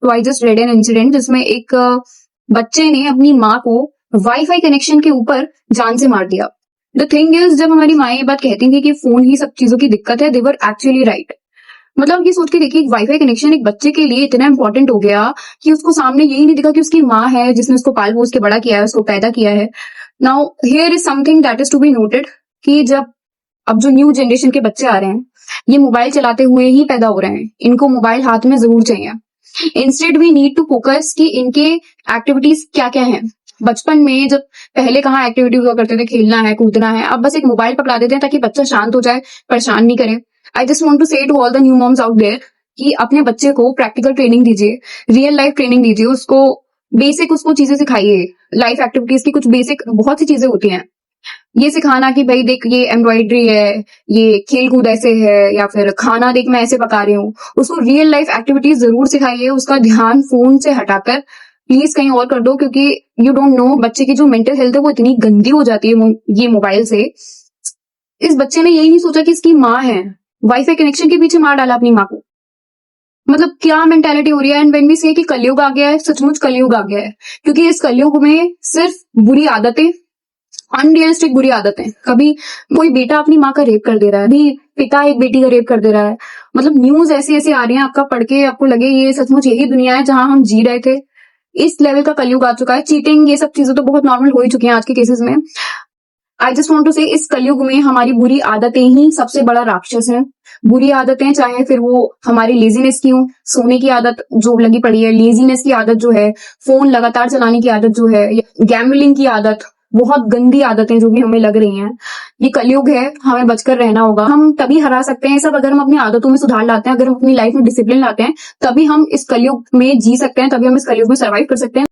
तो I just red an incident जिसमें एक बच्चे ने अपनी माँ को वाईफाई कनेक्शन के ऊपर जान से मार दिया। द थिंग इज, जब हमारी माँ ये बात कहती थी कि फोन ही सब चीजों की दिक्कत है, दे वर एक्चुअली राइट। मतलब ये सोच के देखिए, वाईफाई कनेक्शन एक बच्चे के लिए इतना इंपॉर्टेंट हो गया कि उसको सामने यही नहीं दिखा कि उसकी माँ है जिसने उसको पाल पोस के बड़ा किया है, उसको पैदा किया है। Now here is something that is to be noted कि जब अब जो न्यू जनरेशन के बच्चे आ रहे हैं, ये मोबाइल चलाते हुए ही पैदा हो रहे हैं, इनको मोबाइल हाथ में जरूर चाहिए। Instead we need to focus कि इनके एक्टिविटीज क्या क्या हैं। बचपन में जब पहले कहाँ एक्टिविटी हुआ करते थे, खेलना है कूदना है, अब बस एक मोबाइल पकड़ा देते हैं ताकि बच्चा शांत हो जाए, परेशान नहीं करे। I just want to say to all the new moms out there कि अपने बच्चे को प्रैक्टिकल ट्रेनिंग दीजिए, रियल लाइफ ट्रेनिंग दीजिए, उसको बेसिक उसको चीजें सिखाइए। लाइफ एक्टिविटीज की कुछ बेसिक बहुत सी चीजें होती हैं, ये सिखाना कि भाई देख ये एम्ब्रॉयडरी है, ये खेल कूद ऐसे है, या फिर खाना देख मैं ऐसे पका रही हूँ। उसको रियल लाइफ एक्टिविटीज जरूर सिखाइए। उसका ध्यान फोन से हटाकर प्लीज कहीं और कर दो, क्योंकि यू डोंट नो बच्चे की जो मेंटल हेल्थ है वो इतनी गंदी हो जाती है ये मोबाइल से। इस बच्चे ने यही नहीं सोचा कि इसकी माँ है, वाईफाई कनेक्शन के पीछे मार डाला अपनी माँ को। मतलब क्या मेंटेलिटी हो रही है। एंड व्हेन वी से कि कलयुग आ गया है, सचमुच कलयुग आ गया है, क्योंकि इस कलयुग में सिर्फ बुरी आदतें, अनरियलिस्टिक बुरी आदतें। कभी कोई बेटा अपनी माँ का रेप कर दे रहा है, अभी पिता एक बेटी का रेप कर दे रहा है। मतलब न्यूज ऐसी ऐसी आ रही है, आपका पढ़ के आपको लगे ये सचमुच यही दुनिया है जहां हम जी रहे थे। इस लेवल का कलयुग आ चुका है। चीटिंग ये सब चीजें तो बहुत नॉर्मल हो ही चुकी हैं आज के केसेस में। आई जस्ट वॉन्ट टू से इस कलयुग में हमारी बुरी आदतें ही सबसे बड़ा राक्षस है। बुरी आदतें चाहे फिर वो हमारी लेजीनेस की हो, सोने की आदत जो लगी पड़ी है, लेजीनेस की आदत जो है, फोन लगातार चलाने की आदत जो है, गैम्बलिंग की आदत, बहुत गंदी आदतें जो भी हमें लग रही हैं। ये कलयुग है, हमें बचकर रहना होगा। हम तभी हरा सकते हैं सब अगर हम अपनी आदतों में सुधार लाते हैं, अगर हम अपनी लाइफ में डिसिप्लिन लाते हैं, तभी हम इस कलयुग में जी सकते हैं, तभी हम इस कलयुग में सर्वाइव कर सकते हैं।